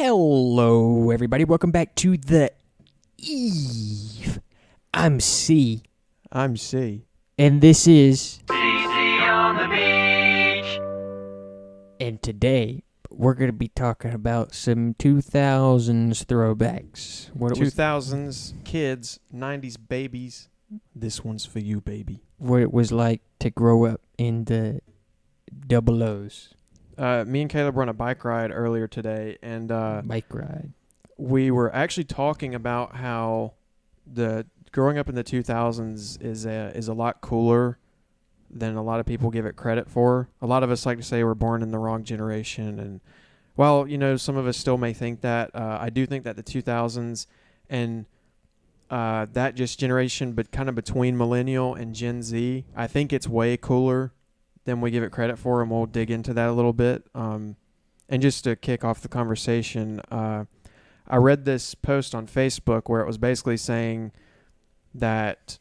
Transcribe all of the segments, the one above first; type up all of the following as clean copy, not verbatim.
Hello, everybody. Welcome back to The Eve. I'm C. I'm C. And this is... CC on the beach. And today, we're going to be talking about some 2000s throwbacks. What 2000s kids, 90s babies. This one's for you, baby. What it was like to grow up in the double O's. Me and Caleb were on a bike ride earlier today, and Bike ride. we were actually talking about how the growing up in the 2000s is a lot cooler than a lot of people give it credit for. A lot of us like to say we're born in the wrong generation, and while some of us still may think that, I do think that the 2000s and that just generation, but kind of between millennial and Gen Z, I think it's way cooler than we give it credit for, and we'll dig into that a little bit. And just to kick off the conversation, I read this post on Facebook where it was basically saying that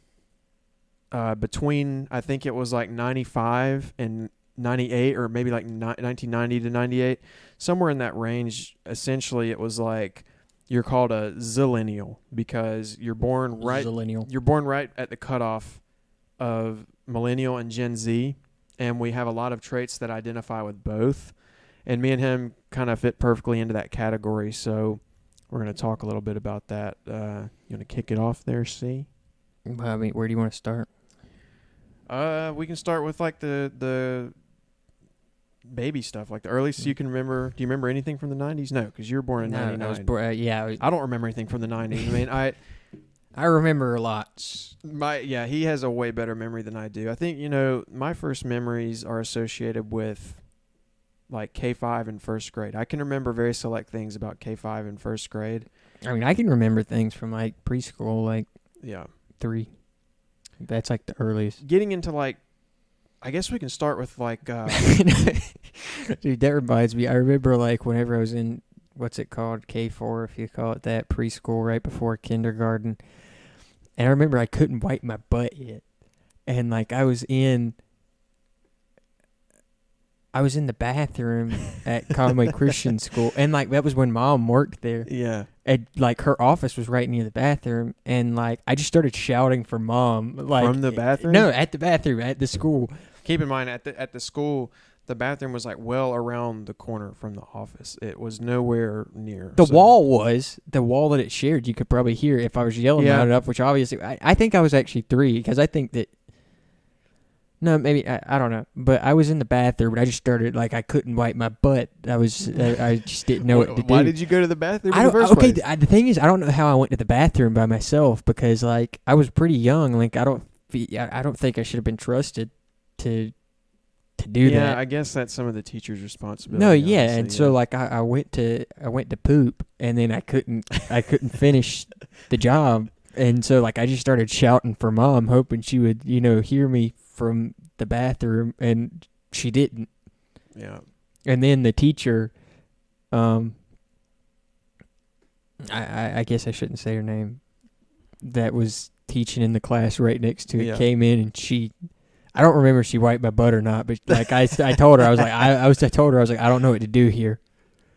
between, I think it was like 95 and 98, or maybe like 1990 to 98, somewhere in that range, essentially it was like you're called a zillennial because you're born right at the cutoff of millennial and Gen Z, and we have a lot of traits that identify with both, and me and him kind of fit perfectly into that category. So we're going to talk a little bit about that. You want to kick it off there, C? I mean, where do you want to start? We can start with like the baby stuff, like the earliest you can remember. Do you remember anything from the 90s? No, because you were born in 99. I was born, I don't remember anything from the 90s. I mean, I remember a lot. He has a way better memory than I do. I think, my first memories are associated with like K5 and first grade. I can remember very select things about K5 and first grade. I mean, I can remember things from like preschool, like 3. That's like the earliest. Getting into like, I guess we can start with like... Dude, that reminds me. I remember like whenever I was in, what's it called? K4, if you call it that, preschool, right before kindergarten. And I remember I couldn't wipe my butt yet. And like I was in the bathroom at Conway Christian School. And like that was when Mom worked there. Yeah. And like her office was right near the bathroom. And like I just started shouting for Mom. Like, from the bathroom? No, at the bathroom, at the school. Keep in mind, at the school, the bathroom was like well around the corner from the office. It was nowhere near. The wall that it shared, you could probably hear if I was yelling loud enough, which obviously, I think I was actually 3, because I think that, no, maybe, I don't know, but I was in the bathroom, and I just started, like, I couldn't wipe my butt. I just didn't know what to do. Why did you go to the bathroom in the first place? The thing is, I don't know how I went to the bathroom by myself, because, like, I was pretty young. Like, I don't think I should have been trusted to do that. Yeah, I guess that's some of the teacher's responsibility. No, yeah, honestly, and so like I went to poop, and then I couldn't finish the job, and so like I just started shouting for Mom, hoping she would hear me from the bathroom, and she didn't. Yeah. And then the teacher, I guess I shouldn't say her name, that was teaching in the class right next to it, came in, and I don't remember if she wiped my butt or not, but like I told her, I was like, I told her, I was like, I don't know what to do here,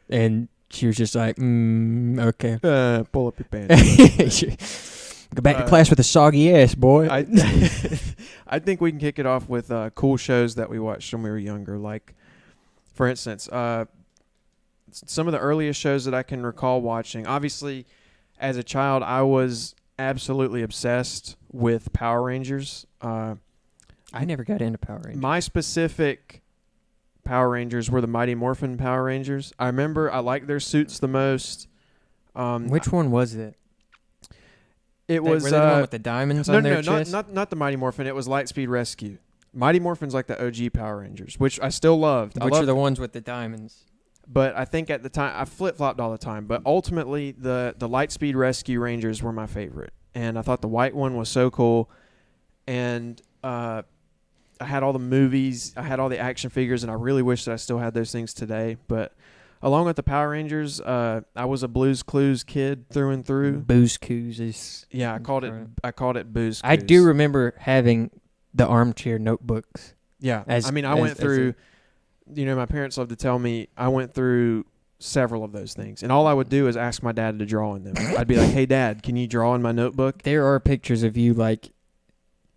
and she was just like, okay. Pull up your pants. Go back to class with a soggy ass, boy. I think we can kick it off with cool shows that we watched when we were younger. Like, for instance, some of the earliest shows that I can recall watching. Obviously, as a child, I was absolutely obsessed with Power Rangers. I never got into Power Rangers. My specific Power Rangers were the Mighty Morphin Power Rangers. I remember I liked their suits the most. Which one was it? It was the one with the diamonds on their chest? Not the Mighty Morphin. It was Lightspeed Rescue. Mighty Morphin's like the OG Power Rangers, which I still loved. Which are the ones with the diamonds? But I think at the time, I flip-flopped all the time. But ultimately, the Lightspeed Rescue Rangers were my favorite. And I thought the white one was so cool. And I had all the movies. I had all the action figures. And I really wish that I still had those things today. But along with the Power Rangers, I was a Blue's Clues kid through and through. Blue's Clues is... Yeah, I called it Blue's Clues. I do remember having the armchair notebooks. Yeah. I went through... my parents love to tell me I went through several of those things. And all I would do is ask my dad to draw in them. I'd be like, hey, Dad, can you draw in my notebook? There are pictures of you like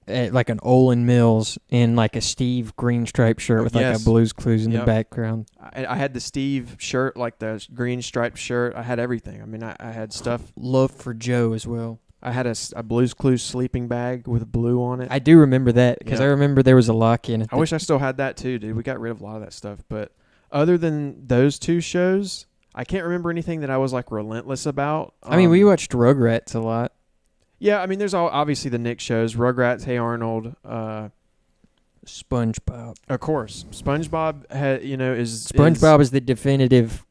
at like an Olin Mills in like a Steve green striped shirt with like a Blue's Clues in the background. I had the Steve shirt, like the green striped shirt. I had everything. I mean, I had stuff. Love for Joe as well. I had a Blue's Clues sleeping bag with blue on it. I do remember that because I remember there was a lock in it. I wish I still had that too, dude. We got rid of a lot of that stuff. But other than those two shows, I can't remember anything that I was like relentless about. I mean, we watched Rugrats a lot. Yeah, I mean, there's obviously the Nick shows, Rugrats, Hey Arnold, SpongeBob. Of course, SpongeBob is the definitive.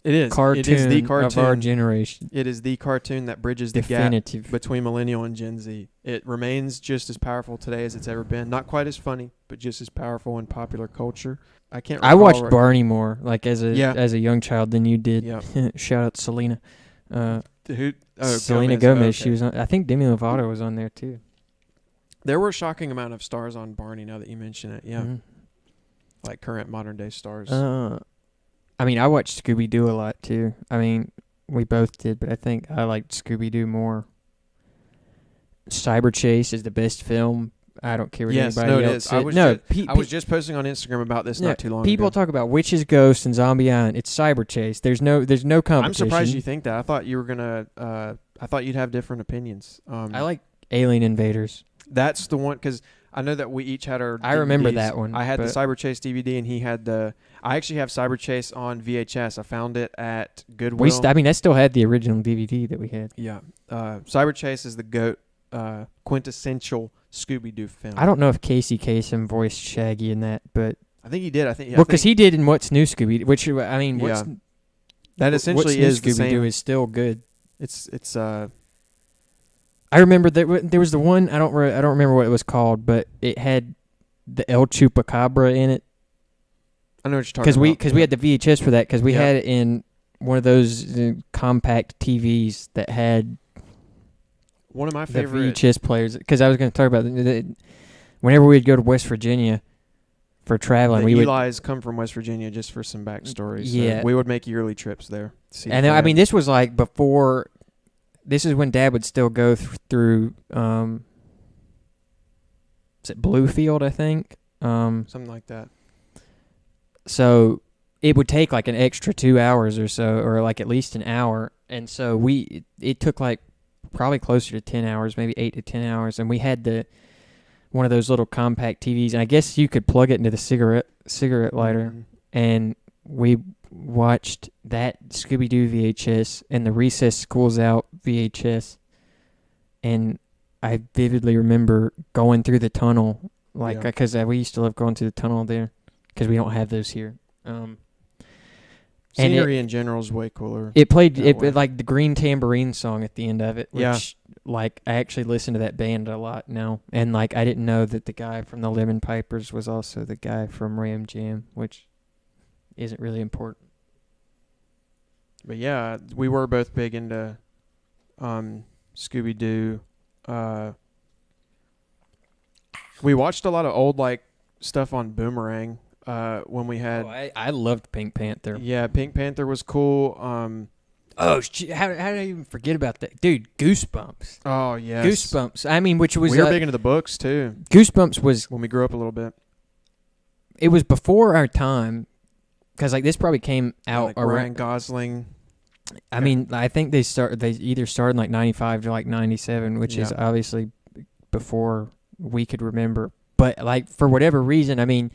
It is. Cartoon, it is the cartoon of our generation. It is the cartoon that bridges the gap between millennial and Gen Z. It remains just as powerful today as it's ever been. Not quite as funny, but just as powerful in popular culture. I watched Barney more, like as a young child than you did. Yeah. Shout out Selena. Selena Gomez. Gomez. Okay. She was on. I think Demi Lovato was on there too. There were a shocking amount of stars on Barney. Now that you mention it, yeah, Mm-hmm. like current modern day stars. I mean, I watched Scooby Doo a lot too. I mean, we both did, but I think I liked Scooby Doo more. Cyber Chase is the best film. I don't care what anybody else said. I was just posting on Instagram about this not too long ago. People talk about witches, ghosts, and Zombie Island. It's Cyber Chase. There's no competition. I'm surprised you think that. I thought you were gonna. I thought you'd have different opinions. I like Alien Invaders. That's the one because I know that we each had our. I remember DVDs. that one. I had the Cyber Chase DVD, and he had the. I actually have Cyber Chase on VHS. I found it at Goodwill. I still had the original DVD that we had. Yeah, Cyber Chase is the GOAT, quintessential Scooby-Doo film. I don't know if Casey Kasem voiced Shaggy in that, but I think he did. I think because he did in What's New Scooby, which I mean, that essentially is Scooby-Doo is still good. It's. I remember there was the one I don't remember what it was called, but it had the El Chupacabra in it. I know what you're talking about. Because we had the VHS for that because we had it in one of those compact TVs that had one of my favorite VHS players. Because I was going to talk about whenever we'd go to West Virginia for traveling, Eli's come from West Virginia just for some backstory. So we would make yearly trips there. And I mean, this was like before. This is when Dad would still go through. Is it Bluefield? I think. Something like that. So it would take like an extra 2 hours or so, or like at least an hour. And so it took like probably closer to 10 hours, maybe 8 to 10 hours. And we had one of those little compact TVs. And I guess you could plug it into the cigarette lighter. Mm-hmm. And we watched that Scooby-Doo VHS and the Recess School's Out VHS. And I vividly remember going through the tunnel, because we used to love going through the tunnel there. Because we don't have those here. Scenery in general is way cooler. It played like the Green Tambourine song at the end of it, which like I actually listen to that band a lot now. And like I didn't know that the guy from the Lemon Pipers was also the guy from Ram Jam, which isn't really important. But yeah, we were both big into Scooby-Doo. We watched a lot of old like stuff on Boomerang. When we had, I loved Pink Panther. Yeah, Pink Panther was cool. How did I even forget about that, dude? Goosebumps. Oh yes, Goosebumps. I mean, which was we were big into the books too. Goosebumps was when we grew up a little bit. It was before our time, because like this probably came out like Ryan Gosling. I mean, I think they either started in like 95 to like 97, which is obviously before we could remember. But like for whatever reason, I mean.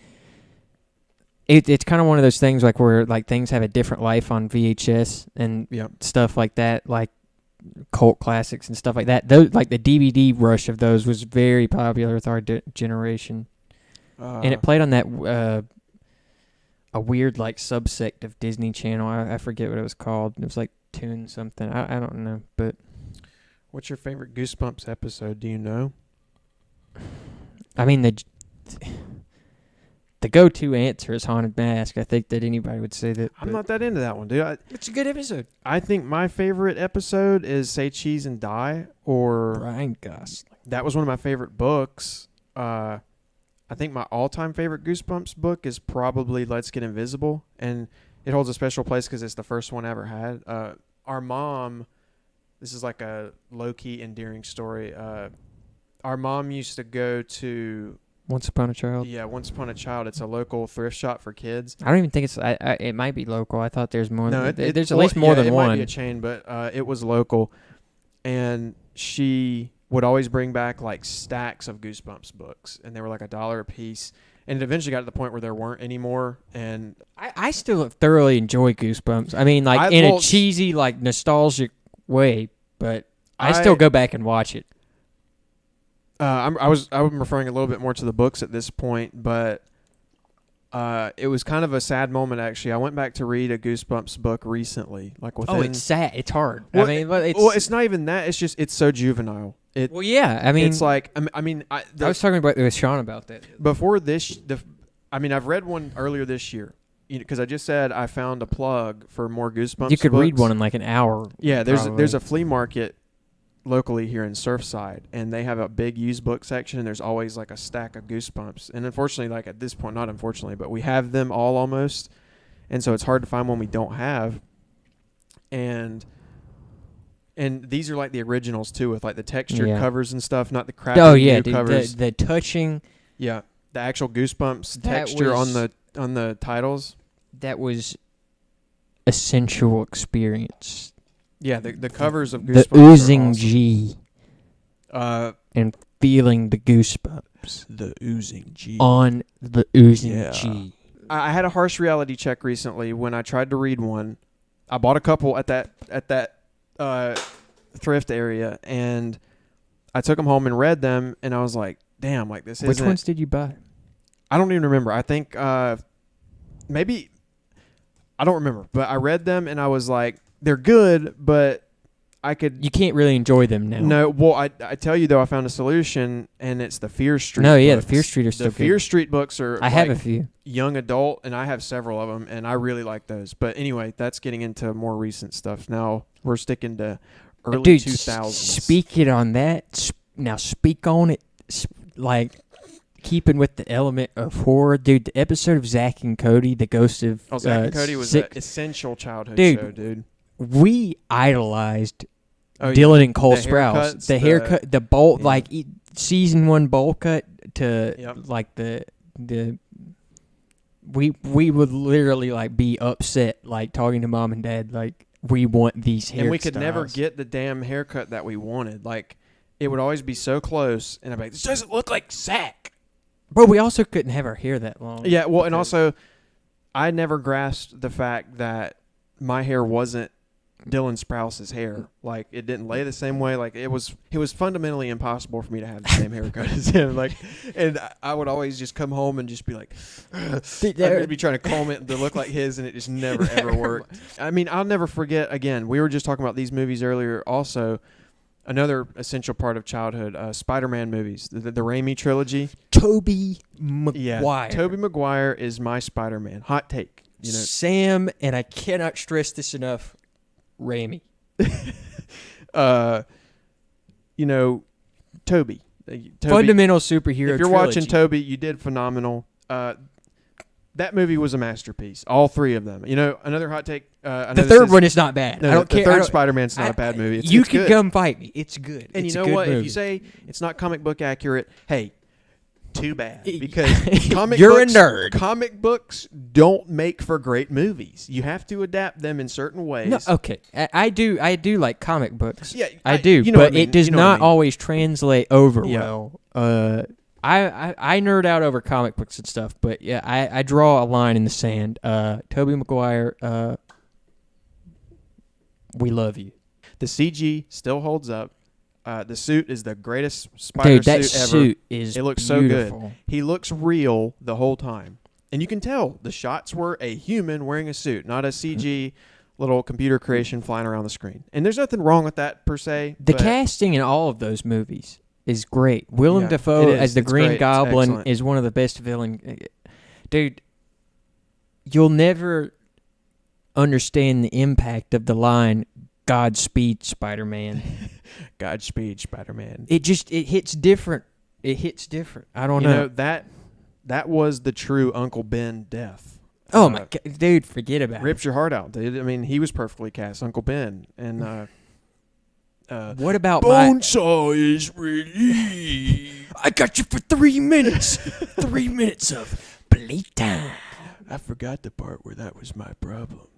It's kind of one of those things like where like things have a different life on VHS and stuff like that, like cult classics and stuff like that. Those like the DVD rush of those was very popular with our generation, and it played on that a weird like subsect of Disney Channel. I forget what it was called. It was like Toon something. I don't know. But what's your favorite Goosebumps episode? Do you know? I mean the go-to answer is Haunted Mask. I think that anybody would say that. I'm not that into that one, dude. It's a good episode. I think my favorite episode is Say Cheese and Die, or Ryan Gosling. That was one of my favorite books. I think my all-time favorite Goosebumps book is probably Let's Get Invisible, and it holds a special place because it's the first one I ever had. Our mom, this is like a low-key endearing story. Our mom used to go to Once Upon a Child. Yeah, Once Upon a Child. It's a local thrift shop for kids. I don't even think it's. It might be local. I thought there's more. No, there's at least more than one. It might be a chain, but it was local, and she would always bring back like stacks of Goosebumps books, and they were like $1 a piece. And it eventually got to the point where there weren't anymore, and I still thoroughly enjoy Goosebumps. I mean, like in a cheesy, like nostalgic way, but I still go back and watch it. I'm referring a little bit more to the books at this point, but it was kind of a sad moment actually. I went back to read a Goosebumps book recently, like within. Oh, it's sad. It's hard. Well, I mean, it's not even that. It's just it's so juvenile. Well, yeah. I mean, it's like I was talking with Sean about that before this. I've read one earlier this year. Because I just said I found a plug for more Goosebumps. You could books. read one in like an hour. Yeah, there's a flea market locally here in Surfside, and they have a big used book section, and there's always like a stack of Goosebumps. And unfortunately, like at this point, not unfortunately, but we have them all almost, and so it's hard to find one we don't have. And these are like the originals too, with like the textured covers and stuff, not the crappy new covers. The touching. Yeah, the actual Goosebumps texture on the titles. That was a sensual experience. Yeah, the covers of Goosebumps. The oozing awesome. G. And feeling the goosebumps. The oozing G. On the oozing G. I had a harsh reality check recently when I tried to read one. I bought a couple at that thrift area, and I took them home and read them, and I was like, damn, like this isn't. Which ones did you buy? I don't even remember. I think maybe, I don't remember, but I read them and I was like, they're good, but you can't really enjoy them now. No, well, I tell you though, I found a solution, and it's the Fear Street. No, yeah, books. the Fear Street are still good. The Fear Street books are. I have a few. Young adult, and I have several of them, and I really like those. But anyway, that's getting into more recent stuff. Now we're sticking to early 2000s. Speaking on that, now speak on it, like keeping with the element of horror, dude. The episode of Zack and Cody, the Ghost of Zack and Cody was an essential childhood show, dude. We idolized Dylan and Cole Sprouse. The haircut, the bowl, like season 1 bowl cut to like the. We would literally like be upset, like talking to mom and dad, like we want these hairstyles. And we could never get the damn haircut that we wanted. Like it would always be so close, and I'd be like, this doesn't look like Zack. Bro, we also couldn't have our hair that long. Yeah, well, and also, I never grasped the fact that my hair wasn't Dylan Sprouse's hair. Like, it didn't lay the same way. Like, it was fundamentally impossible for me to have the same haircut as him. Like, and I would always just come home and just be like, I'd be trying to comb it to look like his, and it just never, ever worked. I mean, I'll never forget, again, we were just talking about these movies earlier also. Another essential part of childhood, Spider-Man movies, the Raimi trilogy. Tobey Maguire. Yeah, Tobey Maguire is my Spider-Man. Hot take. You know, Sam, and I cannot stress this enough, Raimi. You know, Tobey. Fundamental superhero If you're watching Tobey, you did phenomenal. That movie was a masterpiece. All three of them. You know, another hot take. The third one is not bad. No, I don't care. The third Spider-Man's not a bad movie. You can come fight me. It's good. And it's you know what? If you say it's not comic book accurate, hey, too bad. Because you're a nerd. Comic books don't make for great movies. You have to adapt them in certain ways. No, okay. I do like comic books. Yeah, I do. You know but it does not always translate over well. I nerd out over comic books and stuff, but yeah, I draw a line in the sand. Tobey Maguire, we love you. The CG still holds up. The suit is the greatest spider suit ever. Suit is it looks beautiful. So good. He looks real the whole time. And you can tell the shots were a human wearing a suit, not a CG little computer creation flying around the screen. And there's nothing wrong with that per se. The casting in all of those movies is great. Willem Dafoe as the Green Goblin is one of the best villain. Dude, you'll never understand the impact of the line "Godspeed, Spider-Man." Godspeed, Spider-Man. It hits different. It hits different. I don't know. You know that was the true Uncle Ben death. Oh my god, dude, forget about rips your heart out, dude. I mean, he was perfectly cast, Uncle Ben, and what about Bonesaw is relieved. I got you for 3 minutes. 3 minutes of playtime. I forgot the part where that was my problem.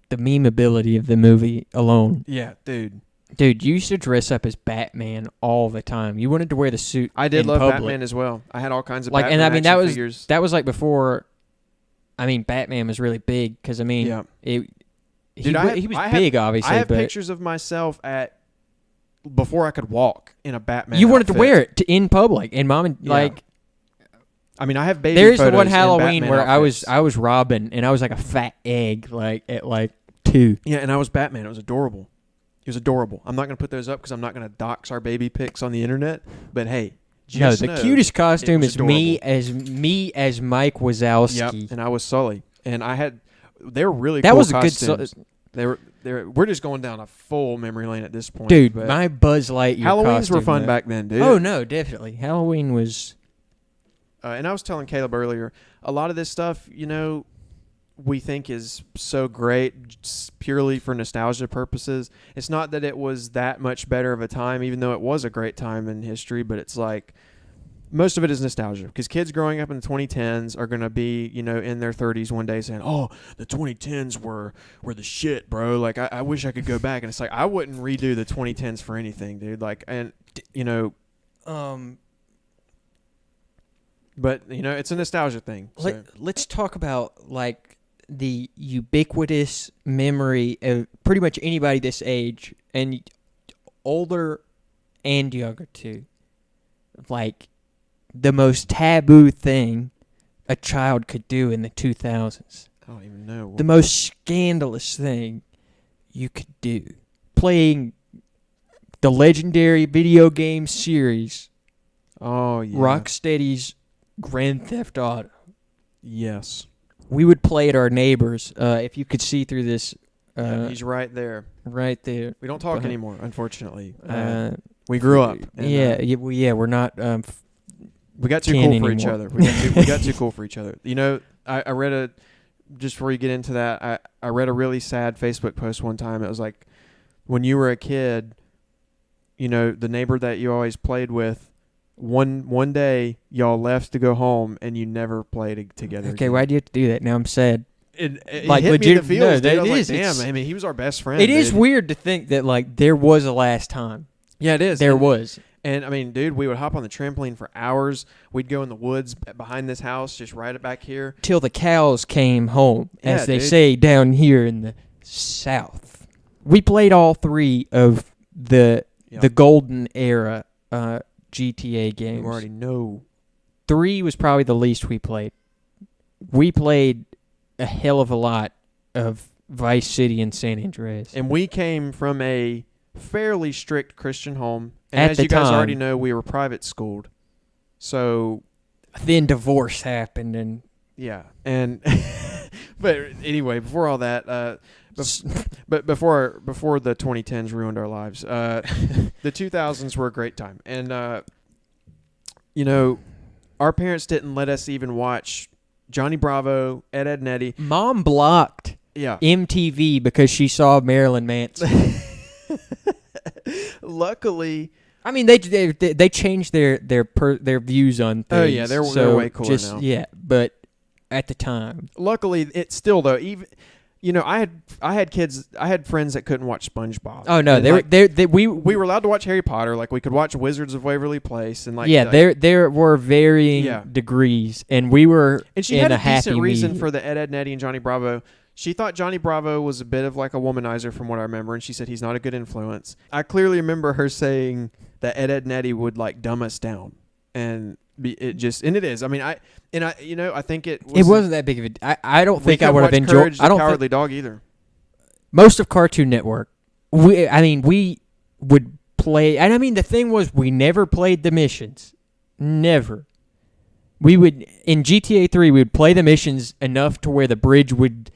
The memeability of the movie alone. Yeah, dude. Dude, you used to dress up as Batman all the time. You wanted to wear the suit. I did in love public. Batman as well. I had all kinds of like, Batman and I mean action figures. that was like before. I mean, Batman was really big because I mean, Yeah. he was I big, obviously. I have but pictures of myself before I could walk in a Batman. you wanted to outfit. wear it in public, and Mom and Yeah. like. I mean, I have baby There's the photos one in Halloween Batman where outfits. I was Robin and I was like a fat egg, like at like 2. Yeah, and I was Batman. It was adorable. It was adorable. I'm not going to put those up because I'm not going to dox our baby pics on the internet. But hey, just No, the know cutest costume was is me as Mike Wazowski. Yep, and I was Sully, and they were really That cool was a good costumes. We're just going down a full memory lane at this point, dude. but My Buzz Lightyear Halloweens were costume, fun though. back then, dude. Oh no, definitely. Halloween was. And I was telling Caleb earlier, a lot of this stuff, we think is so great just purely for nostalgia purposes. It's not that it was that much better of a time, even though it was a great time in history, but it's like most of it is nostalgia because kids growing up in the 2010s are going to be, in their 30s one day saying, oh, the 2010s were the shit, bro. Like, I wish I could go back. And it's like, I wouldn't redo the 2010s for anything, dude. Like, and, but, it's a nostalgia thing. So. Let's talk about like the ubiquitous memory of pretty much anybody this age and older and younger too. Like the most taboo thing a child could do in the 2000s. I don't even know. The most scandalous thing you could do. Playing the legendary video game series. Oh, yeah. Rocksteady's Grand Theft Auto. Yes. We would play at our neighbors. If you could see through this. He's right there. Right there. We don't talk anymore, unfortunately. Uh, we grew up. And, we're not. We got too cool for each other. We got too cool for each other. I read just before you get into that, I read a really sad Facebook post one time. It was like, when you were a kid, the neighbor that you always played with, one day y'all left to go home and you never played together. Okay, again. why'd you have to do that? Now I'm sad. It like hit legit, me in the feels, no, dude. I was is. like, damn, I mean, he was our best friend. It is dude. weird to think that like there was a last time. Yeah, it is. There was. And I mean, dude, we would hop on the trampoline for hours. We'd go in the woods behind this house, just right it back here. Till the cows came home, as they dude. say down here in the South. We played all 3 of the golden era GTA games. You already know. 3 was probably the least we played. We played a hell of a lot of Vice City and San Andreas. And we came from a fairly strict Christian home. And as the you guys time. already know, we were private schooled. So, Then divorce happened, and yeah. And but anyway, before all that, but before the 2010s ruined our lives, the 2000s were a great time. And our parents didn't let us even watch Johnny Bravo, Ed, Edd n Eddy. Mom blocked MTV because she saw Marilyn Manson. Luckily, I mean, they changed their views on things. Oh yeah, they're way cooler now. Yeah, but at the time, luckily, it's still though. Even I had friends that couldn't watch SpongeBob. Oh no, we were allowed to watch Harry Potter. Like we could watch Wizards of Waverly Place, and there were varying degrees, and we were. And she had a decent reason medium. for the Ed, Edd n Eddy, and Johnny Bravo. She thought Johnny Bravo was a bit of like a womanizer from what I remember, and she said he's not a good influence. I clearly remember her saying that Ed, Edd n Eddy would like dumb us down, and it is. I mean, I think it wasn't that big of a. I don't think I would have enjoyed. Courage the I don't Cowardly think, Dog either. Most of Cartoon Network, we would play, and I mean the thing was we never played the missions, never. We would in GTA 3 we would play the missions enough to where the bridge would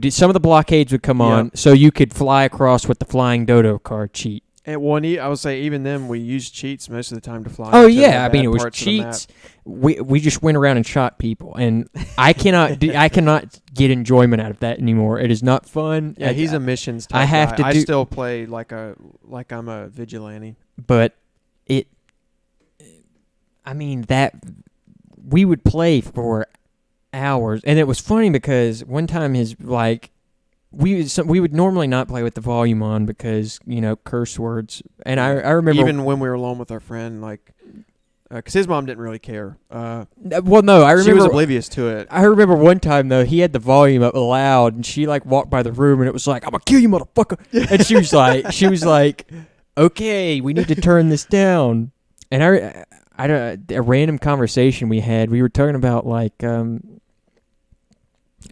some of the blockades would come on, so you could fly across with the flying dodo car cheat. And I would say even then we used cheats most of the time to fly. Oh into yeah, I the mean bad it was parts of the map. cheats. We just went around and shot people, and I cannot I cannot get enjoyment out of that anymore. It is not fun. Yeah, he's a missions type I have guy. to I do- still play like I'm a vigilante. But I mean that we would play for hours, and it was funny because one time we would normally not play with the volume on because curse words, and I remember even when we were alone with our friend, like because his mom didn't really care. Well, no, I remember she was oblivious to it. I remember one time though he had the volume up loud, and she walked by the room, and it was like, "I'm gonna kill you, motherfucker!" And she was like, "Okay, we need to turn this down." And a random conversation we had, we were talking about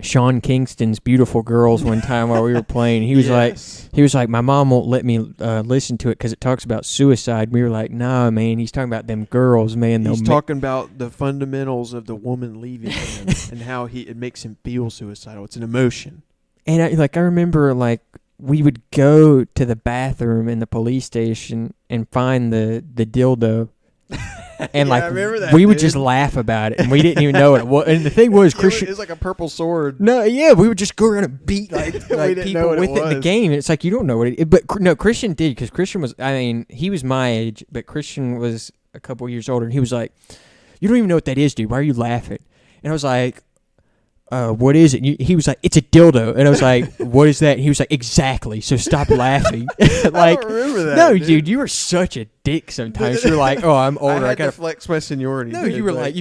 Sean Kingston's Beautiful Girls one time while we were playing. He was like, my mom won't let me listen to it because it talks about suicide. We were like, nah, man, he's talking about them girls, man. He's talking about the fundamentals of the woman leaving him and how it makes him feel suicidal. It's an emotion. And I remember we would go to the bathroom in the police station and find the dildo. And I remember that, we would just laugh about it, and we didn't even know what it was. And the thing was, Christian, it was like a purple sword. No, yeah, we would just go around and beat people with it in the game. And it's like you don't know what it. But no, Christian did, because Christian was. I mean, he was my age, but Christian was a couple years older, and he was like, "You don't even know what that is, dude. Why are you laughing?" And I was like, "What is it?" He was like, "It's a dildo," and I was like, "What is that?" And he was like, "Exactly. So stop laughing." I don't remember that. No, dude, you were such a dick. Sometimes you're like, "Oh, I'm older. I gotta flex my seniority." No, you were like,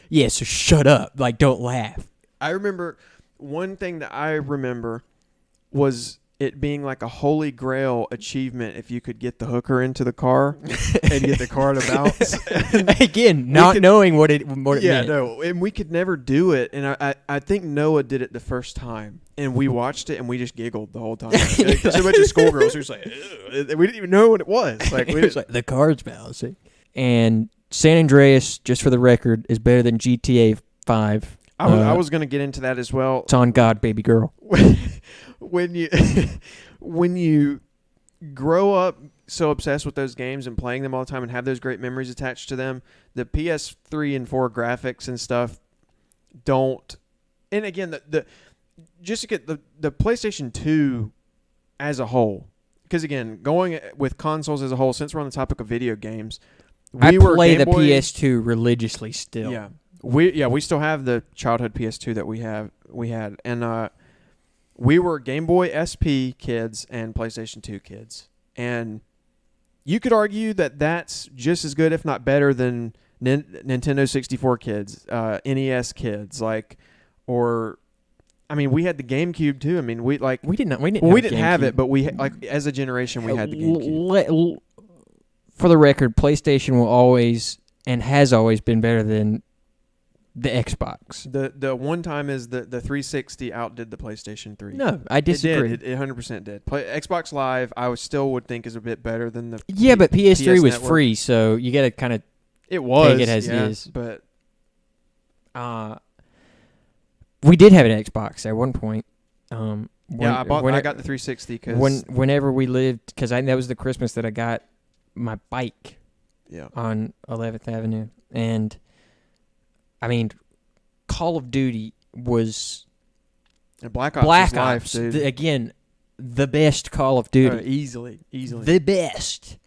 "Yeah, so shut up. Don't laugh." I remember one thing that I remember was it being like a holy grail achievement if you could get the hooker into the car and get the car to bounce. Again, knowing what it meant. No, and we could never do it. And I think Noah did it the first time, and we watched it and we just giggled the whole time. There's a bunch of schoolgirls who were like, ugh. We didn't even know what it was. Like, it was like the car's bouncing. And San Andreas, just for the record, is better than GTA 5. I was going to get into that as well. It's on God, baby girl. When you grow up so obsessed with those games and playing them all the time and have those great memories attached to them, the PS3 and 4 graphics and stuff don't. And again, just to get the PlayStation 2 as a whole, because again, going with consoles as a whole, since we're on the topic of video games, I play the PS2 religiously still. Yeah. We still have the childhood PS2 that we had, and we were Game Boy SP kids and PlayStation 2 kids, and you could argue that that's just as good, if not better, than Nintendo 64 kids, NES kids, I mean, we had the GameCube too. I mean, we didn't have it, but we as a generation we had the GameCube. For the record, PlayStation will always and has always been better than the Xbox. The one time is the 360 outdid the PlayStation 3. No, I disagree. It 100% did. Xbox Live, I still would think is a bit better than the. Yeah, but PS3 PS was Network. free, so you got to kind of. It was. Take it as it is. But. We did have an Xbox at one point. I got the 360 because whenever we lived, because that was the Christmas that I got my bike. Yeah. On 11th Avenue, and I mean, Call of Duty was. And Black Ops, dude. Again, the best Call of Duty. Easily. The best.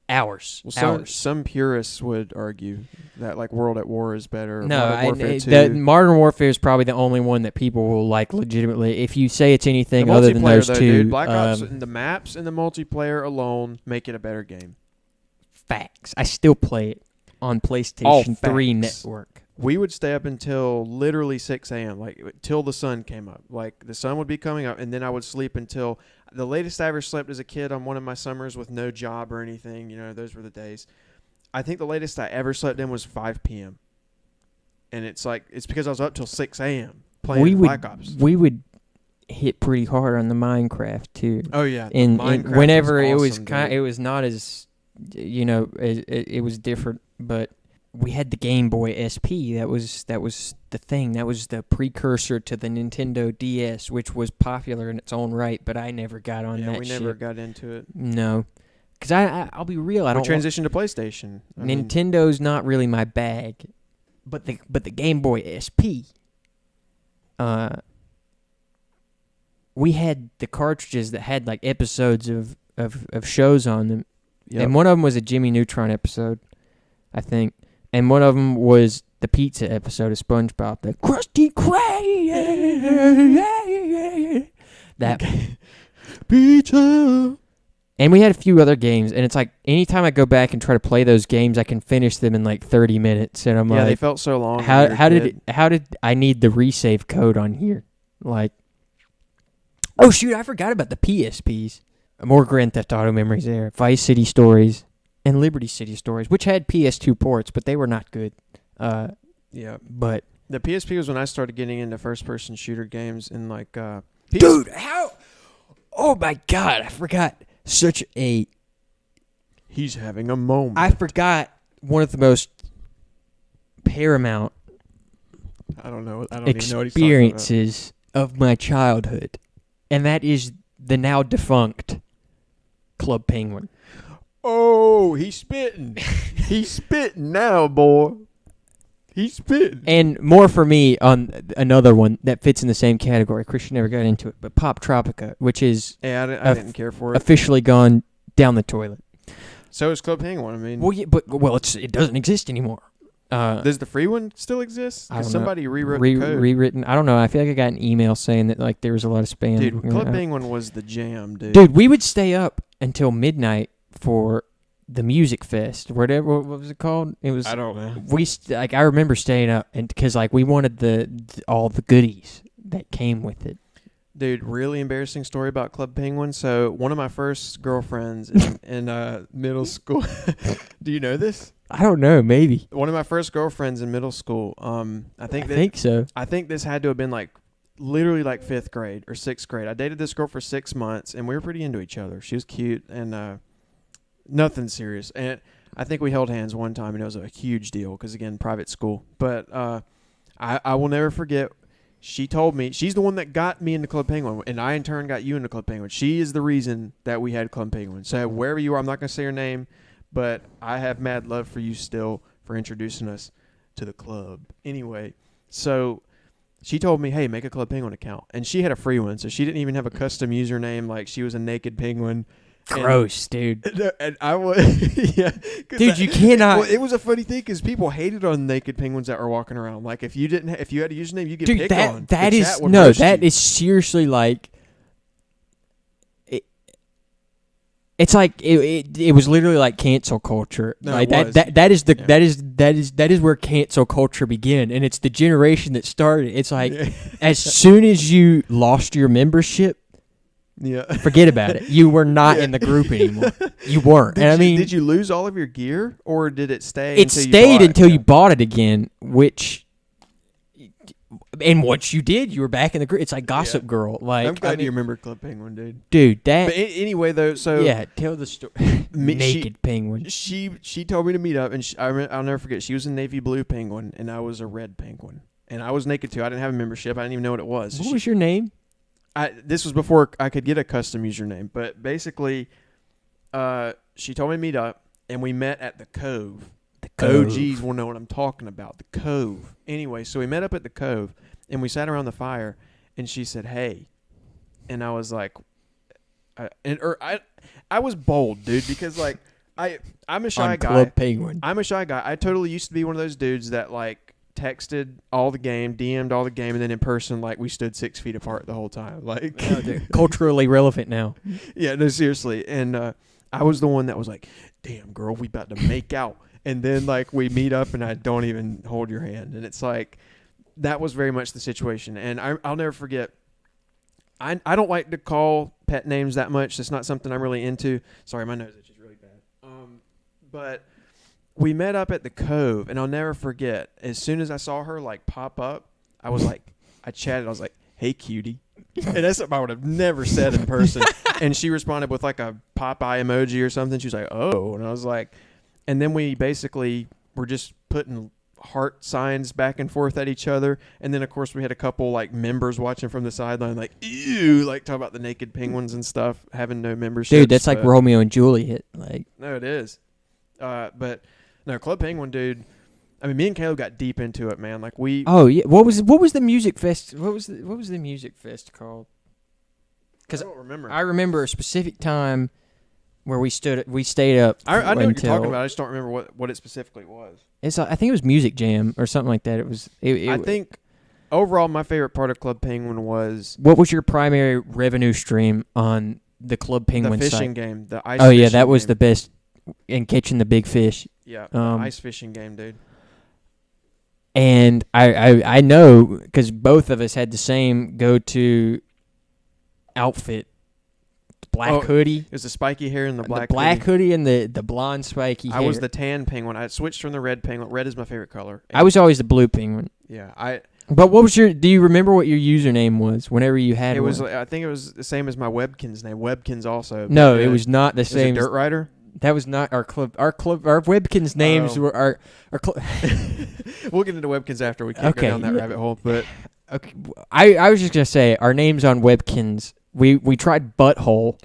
Hours. Some purists would argue that World at War is better. No, the Modern Warfare is probably the only one that people will legitimately. If you say it's anything other than those two, dude, Black Ops and the maps and the multiplayer alone make it a better game. Facts. I still play it on PlayStation 3 network. We would stay up until literally 6 a.m., till the sun came up. The sun would be coming up, and then I would sleep until the latest I ever slept as a kid on one of my summers with no job or anything. Those were the days. I think the latest I ever slept in was 5 p.m. And it's because I was up till 6 a.m. playing Black Ops. We would hit pretty hard on the Minecraft too. Oh yeah, and whenever was it was awesome, it was not as it was different, but we had the Game Boy SP. That was the thing. That was the precursor to the Nintendo DS, which was popular in its own right, but I never got on that shit. Yeah, we never got into it. No, because I'll be real, I We don't. transitioned to PlayStation. I mean, Nintendo's not really my bag, but the Game Boy SP. We had the cartridges that had like episodes of shows on them, and one of them was a Jimmy Neutron episode, I think, and one of them was the pizza episode of SpongeBob, the Krusty Krab. That pizza. And we had a few other games, and it's like anytime I go back and try to play those games, I can finish them in like 30 minutes, and I'm like, they felt so long. How did I need the resave code on here? Like, oh shoot, I forgot about the PSPs. More Grand Theft Auto memories there. Vice City Stories and Liberty City Stories, which had PS2 ports, but they were not good. But the PSP was when I started getting into first-person shooter games, and like, dude, how? Oh my God, I forgot. He's having a moment. I forgot one of the most paramount experiences of my childhood, and that is the now defunct Club Penguin. Oh, he's spitting. He's spitting now, boy. He's spitting. And more for me on another one that fits in the same category. Christian never got into it, but Pop Tropica, which is I didn't care for it. Officially gone down the toilet. So is Club Penguin. I mean, it doesn't exist anymore. Does the free one still exist? Because somebody rewrote the code. Rewritten. I don't know. I feel like I got an email saying that like there was a lot of spam. Dude, Club Penguin was the jam, dude. Dude, we would stay up until midnight for the music fest, whatever. What was it called? It was. I don't know. I remember staying up and because like we wanted all the goodies that came with it. Dude, really embarrassing story about Club Penguin. So one of my first girlfriends in middle school. Do you know this? I don't know. Maybe one of my first girlfriends in middle school. I think so. I think this had to have been like literally like 5th grade or 6th grade. I dated this girl for 6 months, and we were pretty into each other. She was cute and nothing serious. And I think we held hands one time, and it was a huge deal because again, private school. But I will never forget. She told me, she's the one that got me into Club Penguin, and I in turn got you into Club Penguin. She is the reason that we had Club Penguin. So wherever you are, I'm not going to say her name, but I have mad love for you still for introducing us to the club. Anyway, so she told me, hey, make a Club Penguin account. And she had a free one, so she didn't even have a custom username. Like, she was a naked penguin. Gross, dude. And I was, yeah. Dude, you cannot. Well, it was a funny thing because people hated on naked penguins that were walking around. Like, if you had a username, you get picked on. That is seriously like. It's like it was literally like cancel culture. No, like it was. that is where cancel culture began, and it's the generation that started. It's like as soon as you lost your membership. Yeah. Forget about it. You were not in the group anymore. You weren't. Did you lose all of your gear, or did it stay? It stayed until you bought it again. And once you did, you were back in the group. It's like Gossip Girl. Like I'm glad you remember Club Penguin, dude. Dude, that. But anyway, though, so yeah, tell the story. Naked penguin. She told me to meet up, and I'll never forget. She was a navy blue penguin, and I was a red penguin, and I was naked too. I didn't have a membership. I didn't even know what it was. What was your name? This was before I could get a custom username, but basically, she told me to meet up, and we met at the Cove. The Cove. OGs will know what I'm talking about. The Cove. Anyway, so we met up at the Cove, and we sat around the fire, and she said, "Hey," and I was like, I was bold, dude, because like I'm a shy guy. Club Penguin. I'm a shy guy. I totally used to be one of those dudes that like texted all the game, DM'd all the game, and then in person, like, we stood 6 feet apart the whole time. Like, culturally relevant now. Yeah, no, seriously. And I was the one that was like, damn, girl, we about to make out. And then, like, we meet up, and I don't even hold your hand. And it's like, that was very much the situation. And I'll never forget, I don't like to call pet names that much. It's not something I'm really into. Sorry, my nose itches really bad. But we met up at the Cove, and I'll never forget, as soon as I saw her, like, pop up, I was like, I chatted, I was like, hey, cutie. And that's something I would have never said in person. And she responded with, like, a Popeye emoji or something. She was like, oh. And I was like, and then we basically were just putting heart signs back and forth at each other. And then, of course, we had a couple, like, members watching from the sideline, like, ew, like, talk about the naked penguins and stuff, having no membership. Dude, that's like Romeo and Juliet. Like, no, it is. But, no, Club Penguin, dude, I mean, me and Caleb got deep into it, man. Like, we... Oh, yeah. What was the music fest? What was the music fest called? Because I don't remember. I remember a specific time where we stayed up. I know what you're talking about. I just don't remember what it specifically was. I think it was Music Jam or something like that. It was. I think overall my favorite part of Club Penguin was. What was your primary revenue stream on the Club Penguin site? The fishing site? game, the ice. Oh yeah, that was the best in catching the big fish. Yeah, the ice fishing game, dude. And I know because both of us had the same go-to outfit. Black hoodie. It was the spiky hair and the black hoodie and the blonde spiky hair. I was the tan penguin. I switched from the red penguin. Red is my favorite color. I was always the blue penguin. Yeah, But what was do you remember what your username was whenever you had it? One? Was I think it was the same as my Webkins name. Webkins also. No, it was not the same. Dirt Rider. That was not our club. Our Webkins names were our We'll get into Webkins after we can't go down that rabbit hole. But okay, I was just gonna say our names on Webkins. We tried Butthole.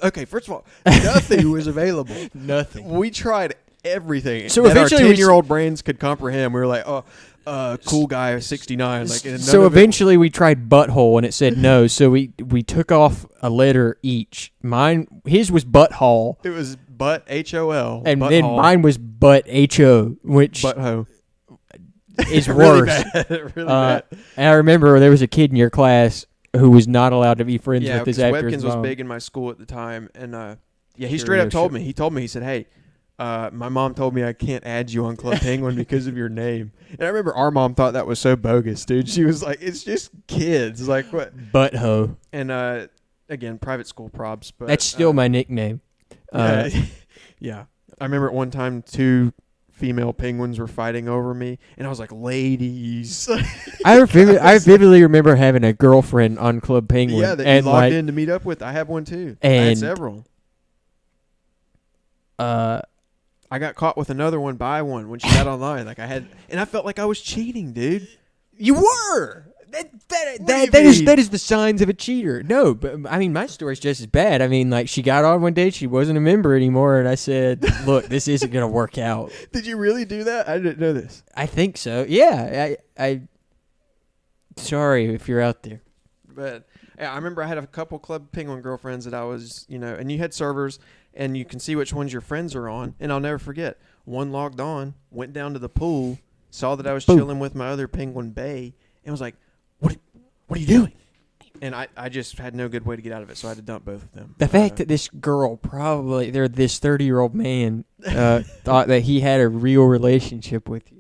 Okay, first of all, nothing was available. Nothing. We tried everything. So that eventually, our 10-year-old brains could comprehend. We were like, cool guy, 69. Like, so eventually, we tried Butthole, and it said no. So we took off a letter each. His was Butthole. It was Butt HOL, and then mine was Butt HO, which Butthole is worse. Really bad. And I remember there was a kid in your class who was not allowed to be friends with his actor's Webkins was big in my school at the time, and he straight up told me. He told me, he said, "Hey, my mom told me I can't add you on Club Penguin because of your name." And I remember our mom thought that was so bogus, dude. She was like, "It's just kids, like what?" Butthole. And again, private school probs, but that's still my nickname. Yeah, I remember at one time 2 female penguins were fighting over me, and I was like, "Ladies." I vividly remember having a girlfriend on Club Penguin. Yeah, that you logged in to meet up with. I have one too. I had several. I got caught with another one by one when she got online. Like and I felt like I was cheating, dude. You were. That is the signs of a cheater. No, but I mean, my story's just as bad. I mean, like, she got on one day, she wasn't a member anymore, and I said, "Look, this isn't gonna work out." Did you really do that? I didn't know this. I think so. Yeah. I sorry if you're out there, but I remember I had a couple Club Penguin girlfriends that I was, and you had servers, and you can see which ones your friends are on. And I'll never forget, one logged on, went down to the pool, saw that I was chilling with my other penguin bae, and was like, What are you doing? And I just had no good way to get out of it, so I had to dump both of them. The fact that this girl this 30-year-old man thought that he had a real relationship with you.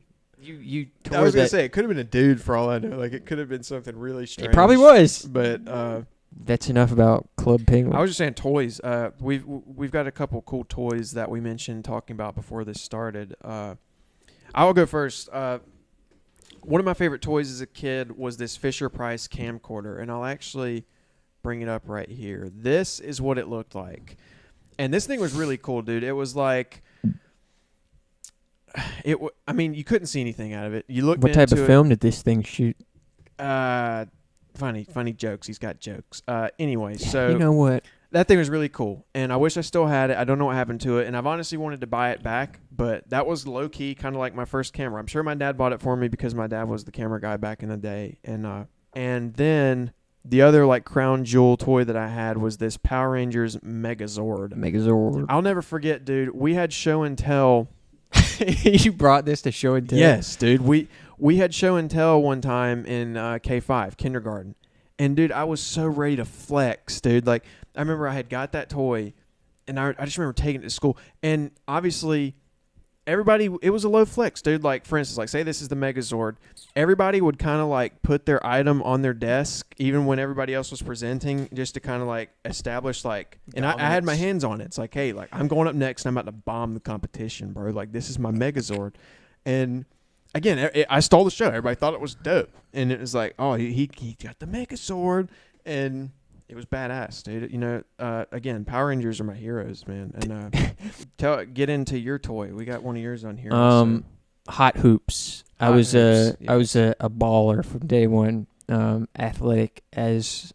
I was going to say, it could have been a dude for all I know. Like, it could have been something really strange. It probably was. But that's enough about Club Penguin. I was just saying toys. We've got a couple cool toys that we mentioned talking about before this started. I'll go first. One of my favorite toys as a kid was this Fisher-Price camcorder, and I'll actually bring it up right here. This is what it looked like. And this thing was really cool, dude. It was like... I mean, you couldn't see anything out of it. You looked. What type of film did this thing shoot? Funny jokes. He's got jokes. Anyway, so... You know what? That thing was really cool, and I wish I still had it. I don't know what happened to it, and I've honestly wanted to buy it back, but that was low-key kind of like my first camera. I'm sure my dad bought it for me because my dad was the camera guy back in the day. And then the other, like, crown jewel toy that I had was this Power Rangers Megazord. I'll never forget, dude. We had show and tell. You brought this to show and tell? Yes, dude. We had show and tell one time in K5, kindergarten. And, dude, I was so ready to flex, dude. Like, I remember I had got that toy, and I just remember taking it to school. And, obviously, everybody, it was a low flex, dude. Like, for instance, like, say this is the Megazord. Everybody would kind of, like, put their item on their desk, even when everybody else was presenting, just to kind of, like, establish, like, and I had my hands on it. It's like, hey, like, I'm going up next, and I'm about to bomb the competition, bro. Like, this is my Megazord. And... again, I stole the show. Everybody thought it was dope. And it was like, oh, he got the Megazord. And it was badass, dude. Again, Power Rangers are my heroes, man. And get into your toy. We got one of yours on here. Hot Hoops. I Hot was Hoops, I was a baller from day one. Athletic as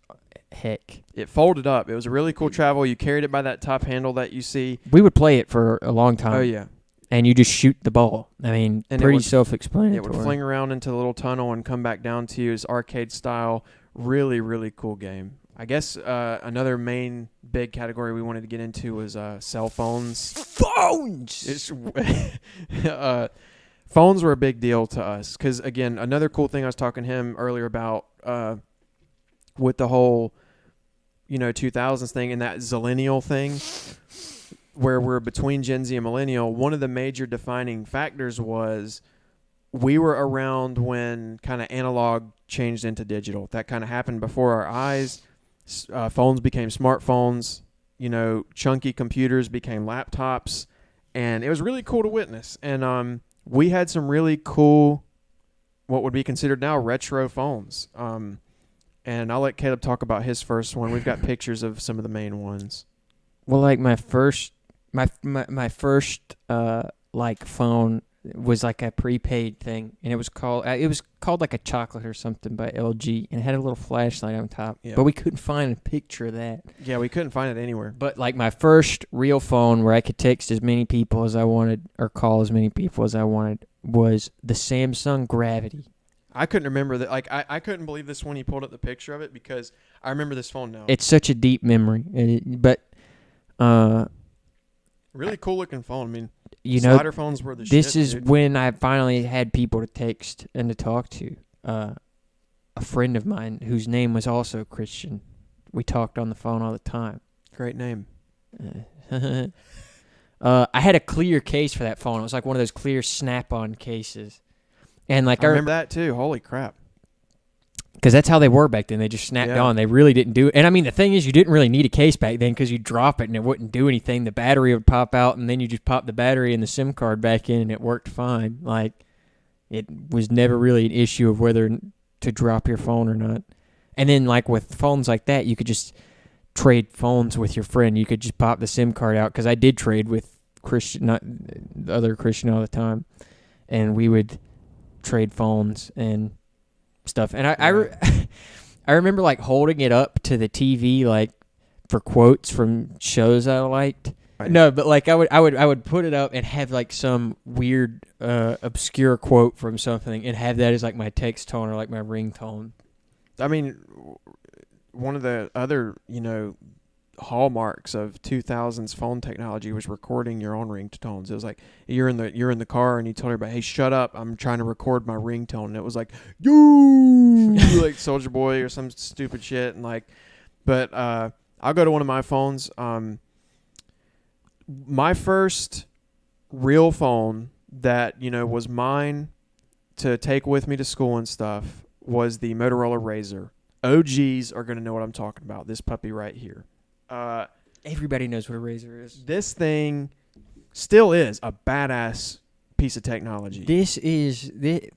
heck. It folded up. It was a really cool travel. You carried it by that top handle that you see. We would play it for a long time. Oh yeah. And you just shoot the ball. I mean, And pretty it self-explanatory. would fling around into the little tunnel and come back down to you. It's arcade style. Really, really cool game. I guess another main big category we wanted to get into was cell phones. Phones! Phones were a big deal to us because, again, another cool thing I was talking to him earlier about with the whole, 2000s thing and that Zillennial thing, where we're between Gen Z and Millennial, one of the major defining factors was we were around when kind of analog changed into digital. That kind of happened before our eyes. Phones became smartphones. Chunky computers became laptops. And it was really cool to witness. And we had some really cool, what would be considered now retro phones. And I'll let Caleb talk about his first one. We've got pictures of some of the main ones. Well, like my first phone was like a prepaid thing, and it was called like a chocolate or something by LG, and it had a little flashlight on top. Yeah. But we couldn't find a picture of that. Yeah, we couldn't find it anywhere. But like my first real phone where I could text as many people as I wanted or call as many people as I wanted was the Samsung Gravity. I couldn't remember that. Like, I couldn't believe this when he pulled up the picture of it because I remember this phone now. It's such a deep memory, Really cool looking phone. I mean, slider phones were the shit. This is dude. when I finally had people to text and to talk to. A friend of mine whose name was also Christian. We talked on the phone all the time. Great name. I had a clear case for that phone. It was like one of those clear Snap-on cases. And like I remember that too. Holy crap. Because that's how they were back then. They just snapped on. They really didn't do it. And I mean, the thing is, you didn't really need a case back then because you drop it and it wouldn't do anything. The battery would pop out, and then you just pop the battery and the SIM card back in, and it worked fine. Like, it was never really an issue of whether to drop your phone or not. And then, like, with phones like that, you could just trade phones with your friend. You could just pop the SIM card out. Because I did trade with Christian, not the other Christian all the time. And we would trade phones and stuff. And I remember like holding it up to the TV like for quotes from shows I liked. Right. No, but like I would put it up and have like some weird obscure quote from something and have that as like my text tone or like my ringtone. I mean, one of the other, hallmarks of 2000s phone technology was recording your own ringtones. It was like you're in the car and you told everybody, "Hey, shut up! I'm trying to record my ringtone." And it was like you like Soulja Boy or some stupid shit. And like, but I'll go to one of my phones. My first real phone that was mine to take with me to school and stuff was the Motorola Razr. OGs are going to know what I'm talking about. This puppy right here. Everybody knows what a Razr is. This thing still is a badass piece of technology. This is the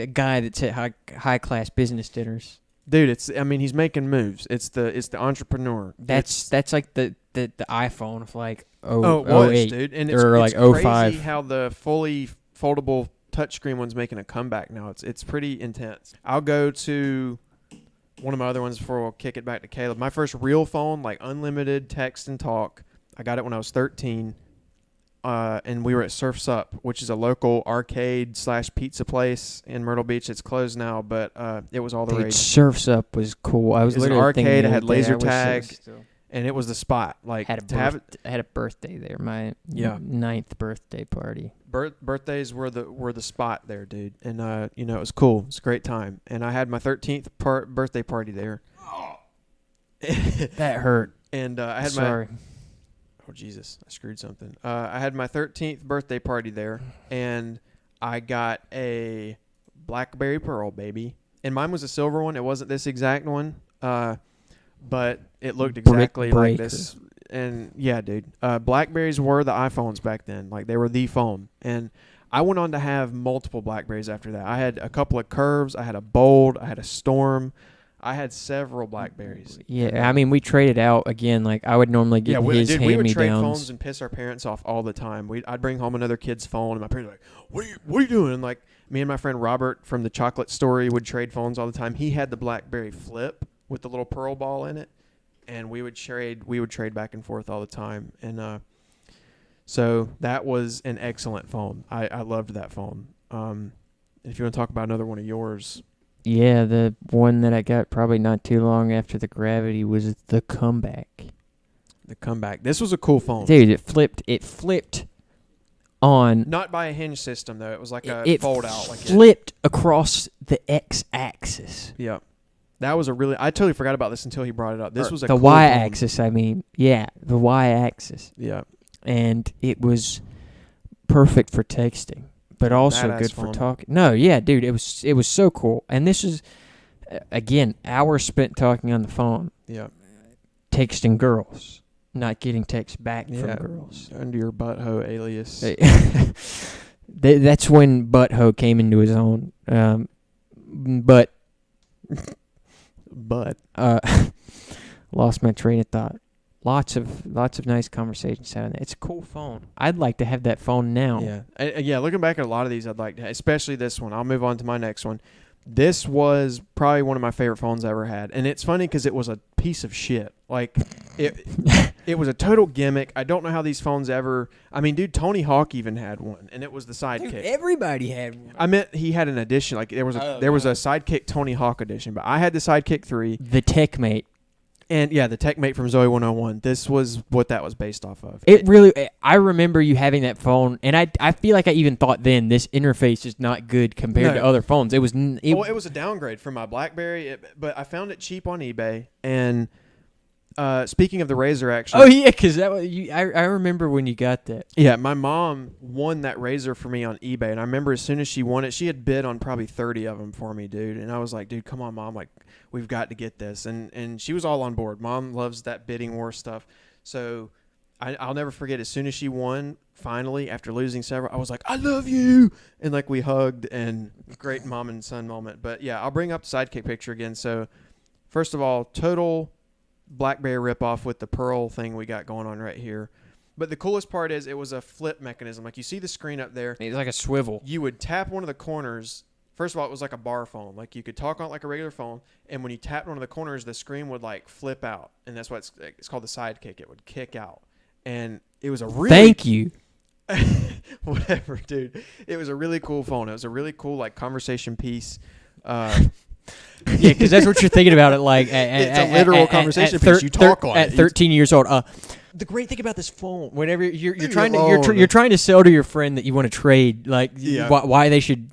guy that's at high class business dinners. Dude, he's making moves. It's the entrepreneur. That's like the iPhone of like 08, dude. And it's like crazy 05. how the fully foldable touchscreen one's making a comeback now. It's pretty intense. I'll go to one of my other ones before we'll kick it back to Caleb. My first real phone, like unlimited text and talk, I got it when I was 13, and we were at Surf's Up, which is a local arcade/pizza place in Myrtle Beach. It's closed now, but it was all the rage. Surf's Up was cool. I was an literally arcade. It had thinking laser tag, and it was the spot. Like I had a birthday there. My 9th birthday party. Birthdays were the spot there, dude. And it was cool. It's a great time. And I had my 13th birthday party there. That hurt. And I had oh Jesus, I screwed something. I had my 13th birthday party there, and I got a BlackBerry Pearl, baby. And mine was a silver one. It wasn't this exact one, but it looked exactly like this. And yeah, dude, Blackberries were the iPhones back then. Like, they were the phone. And I went on to have multiple Blackberries after that. I had a couple of Curves. I had a Bold. I had a Storm. I had several BlackBerries. Yeah, I mean, we traded out again. Like, I would normally get his hand-me-downs. We would trade phones and piss our parents off all the time. I'd bring home another kid's phone, and my parents were like, what are you doing? And like, me and my friend Robert from the Chocolate Story would trade phones all the time. He had the BlackBerry Flip with the little pearl ball in it, and we would trade back and forth all the time. And so that was an excellent phone. I loved that phone. If you want to talk about another one of yours. Yeah, the one that I got probably not too long after the Gravity was the Comeback. The Comeback. This was a cool phone. Dude, it flipped on. Not by a hinge system, though. It was like a fold out. It flipped across the X-axis. Yeah. That was I totally forgot about this until he brought it up. This was a the cool Y-axis, phone. I mean. Yeah, the Y-axis. Yeah. And it was perfect for texting. But also Badass good phone. for talking. No, yeah, dude, it was so cool. And this is, again, hours spent talking on the phone. Yeah. Texting girls, not getting texts back from girls. Under your butthole alias. That's when Butthole came into his own. But lost my train of thought. Lots of nice conversations out of it. It's a cool phone. I'd like to have that phone now. Yeah. Looking back at a lot of these, I'd like to, especially this one. I'll move on to my next one. This was probably one of my favorite phones I ever had, and it's funny because it was a piece of shit. Like it was a total gimmick. I don't know how these phones ever. I mean, dude, Tony Hawk even had one, and it was the Sidekick. Dude, everybody had one. I meant he had an edition. Like there was a Sidekick Tony Hawk edition, but I had the Sidekick 3, the TechMate. And yeah, the TechMate from Zoe 101. This was what that was based off of. I remember you having that phone, and I feel like I even thought then this interface is not good compared to other phones. It was a downgrade from my BlackBerry, but I found it cheap on eBay. And speaking of the Razr, actually. Oh yeah, because I remember when you got that. Yeah, my mom won that Razr for me on eBay, and I remember as soon as she won it, she had bid on probably 30 of them for me, dude. And I was like, dude, come on, Mom, like we've got to get this. And she was all on board. Mom loves that bidding war stuff. So I'll never forget, as soon as she won, finally, after losing several, I was like, I love you. And like we hugged, and great mom and son moment. But yeah, I'll bring up the Sidekick picture again. So first of all, total BlackBerry ripoff with the pearl thing we got going on right here. But the coolest part is it was a flip mechanism. Like you see the screen up there. It's like a swivel. You would tap one of the corners. First of all, it was like a bar phone. Like you could talk on it like a regular phone, and when you tapped one of the corners, the screen would like flip out, and that's why it's called the Sidekick. It would kick out, and it was a really thank you. Whatever, dude. It was a really cool phone. It was a really cool like conversation piece. Yeah, because that's what you're thinking about it like. It's a literal conversation piece. You talk on at 13 years old. The great thing about this phone, whenever you're trying to sell to your friend that you want to trade, like why they should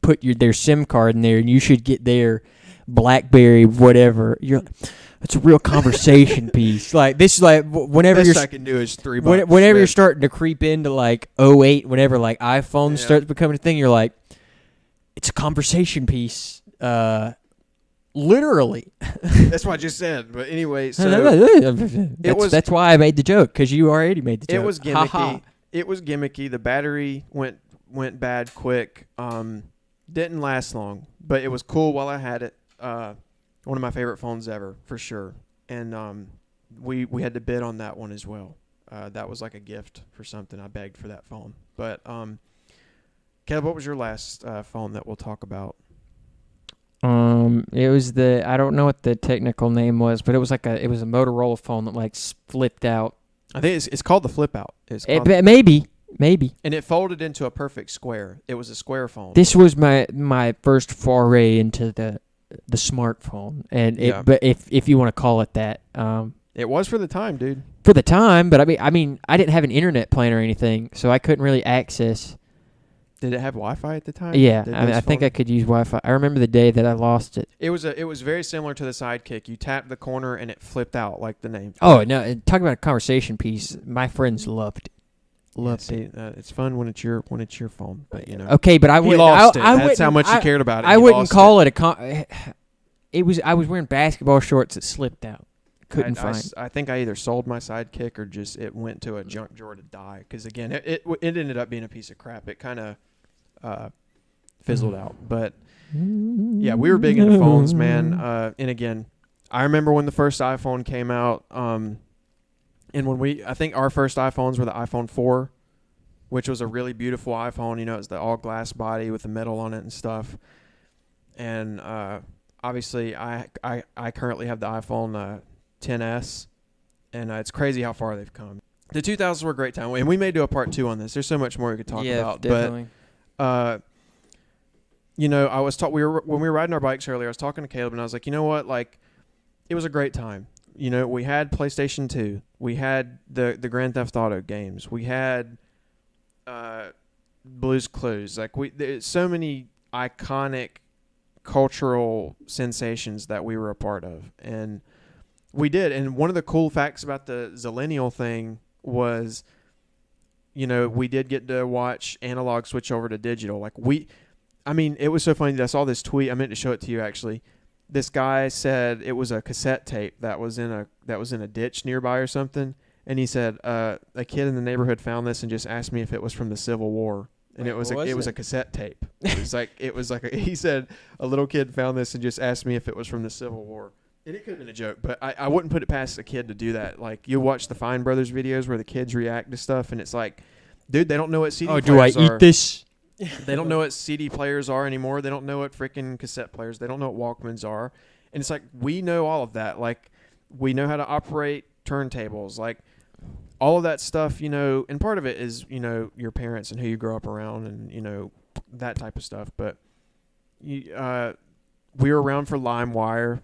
put their SIM card in there, and you should get their BlackBerry whatever. It's a real conversation piece. Like this, like whenever best I can do is $3. Whenever you're starting to creep into like 08, whenever like iPhone starts becoming a thing, you're like, it's a conversation piece. Literally. That's what I just said. But anyway, so that's why I made the joke, because you already made the joke. It was gimmicky. Ha-ha. It was gimmicky. The battery went bad quick. Didn't last long, but it was cool while I had it. One of my favorite phones ever, for sure. And we had to bid on that one as well. That was like a gift for something. I begged for that phone. But Caleb, what was your last phone that we'll talk about? It was I don't know what the technical name was, but it was a Motorola phone that like flipped out. I think it's called the Flip Out. Maybe. And it folded into a perfect square. It was a square phone. This was my first foray into the smartphone, and but if you want to call it that, it was for the time, dude. For the time, but I mean, I didn't have an internet plan or anything, so I couldn't really access. Did it have Wi-Fi at the time? Yeah, I think I could use Wi-Fi. I remember the day that I lost it. It was very similar to the Sidekick. You tapped the corner and it flipped out like the name. Oh no! Talk about a conversation piece. My friends loved it. It's fun when it's your phone, but you know. Okay, but I lost it. That's how much you cared about it. I wouldn't call it a. It was. I was wearing basketball shorts that slipped out. Couldn't find. I think I either sold my Sidekick or just it went to a junk drawer to die. Because again, it ended up being a piece of crap. It kind of fizzled out. But yeah, we were big into phones, man. And again, I remember when the first iPhone came out. And I think our first iPhones were the iPhone 4, which was a really beautiful iPhone. You know, it's the all glass body with the metal on it and stuff. And obviously, I currently have the iPhone 10s, and it's crazy how far they've come. The 2000s were a great time, and we may do a part 2 on this. There's so much more we could talk about. Definitely. But you know, when we were riding our bikes earlier, I was talking to Caleb, and I was like, you know what, like, it was a great time. You know, we had PlayStation 2, we had the Grand Theft Auto games, we had Blue's Clues. Like, there's so many iconic cultural sensations that we were a part of, and we did. And one of the cool facts about the Zillennial thing was, you know, we did get to watch analog switch over to digital. Like, it was so funny that I saw this tweet. I meant to show it to you, actually. This guy said it was a cassette tape that was in a ditch nearby or something, and he said a kid in the neighborhood found this and just asked me if it was from the Civil War. And it was a cassette tape. He said a little kid found this and just asked me if it was from the Civil War. And it could have been a joke, but I wouldn't put it past a kid to do that. Like, you watch the Fine Brothers videos where the kids react to stuff, and it's like, dude, they don't know what CD players are. Oh, do I eat this? They don't know what CD players are anymore. They don't know what freaking cassette players. They don't know what Walkmans are. And it's like, we know all of that. Like, we know how to operate turntables. Like, all of that stuff, you know, and part of it is, you know, your parents and who you grow up around and, you know, that type of stuff. But we were around for LimeWire,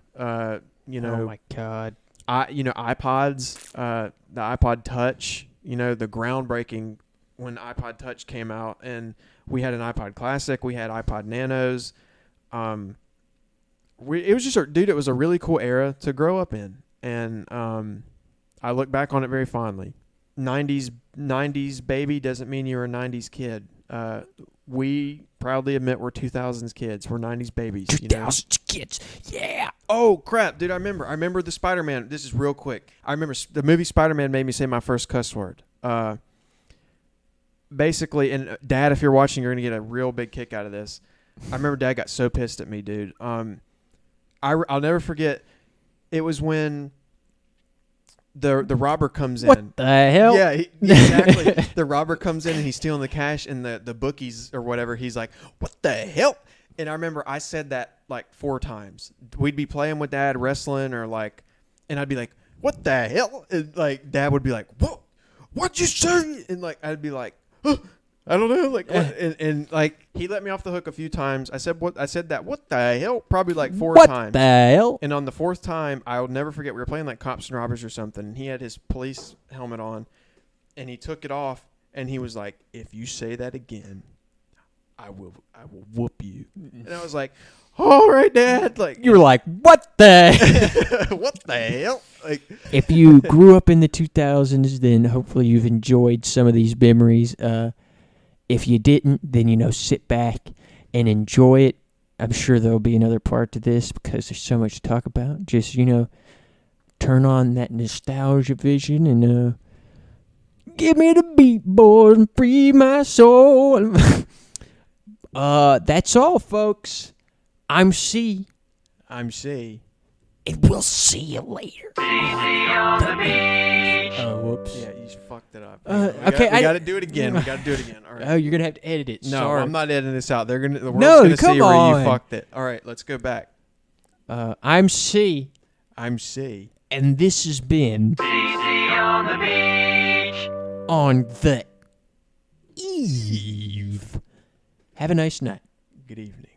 you know. Oh, my God. iPods, the iPod Touch, you know, the groundbreaking when iPod Touch came out. And we had an iPod Classic. We had iPod Nanos. It was just, it was a really cool era to grow up in. And I look back on it very fondly. 90s baby doesn't mean you're a 90s kid. We proudly admit we're 2000s kids. We're 90s babies. 2000s kids, yeah. Oh, crap, dude, I remember the Spider-Man. This is real quick. I remember the movie Spider-Man made me say my first cuss word. Basically, and Dad, if you're watching, you're going to get a real big kick out of this. I remember Dad got so pissed at me, dude. I'll never forget. It was when the robber comes in. What the hell? Yeah, exactly. The robber comes in and he's stealing the cash, and the bookies or whatever, he's like, what the hell? And I remember I said that like 4 times. We'd be playing with Dad, wrestling, or like, and I'd be like, what the hell? And like, Dad would be like, what'd you say? And like, I'd be like, I don't know, like, and like, he let me off the hook a few times. I said what the hell, probably like 4 times. What the hell? And on the 4th time, I'll never forget. We were playing like Cops and Robbers or something, and he had his police helmet on, and he took it off, and he was like, "If you say that again, I will whoop you." And I was like, "All right, Dad." Like, you were like, "What the? What the hell?" Like, if you grew up in the 2000s, then hopefully you've enjoyed some of these memories. If you didn't, then, you know, sit back and enjoy it. I'm sure there'll be another part to this because there's so much to talk about. Just, you know, turn on that nostalgia vision and give me the beat, boys, and free my soul. That's all, folks. I'm C. I'm C. And we'll see you later. On the beach. Oh, whoops. Yeah, you fucked it up. Okay, we got to do it again. All right. Oh, you're gonna have to edit it. No, Sorry. I'm not editing this out. The world's No, gonna see come where on. you fucked it. All right, let's go back. I'm C. I'm C. And this has been CC on the beach. On the Eve. Have a nice night. Good evening.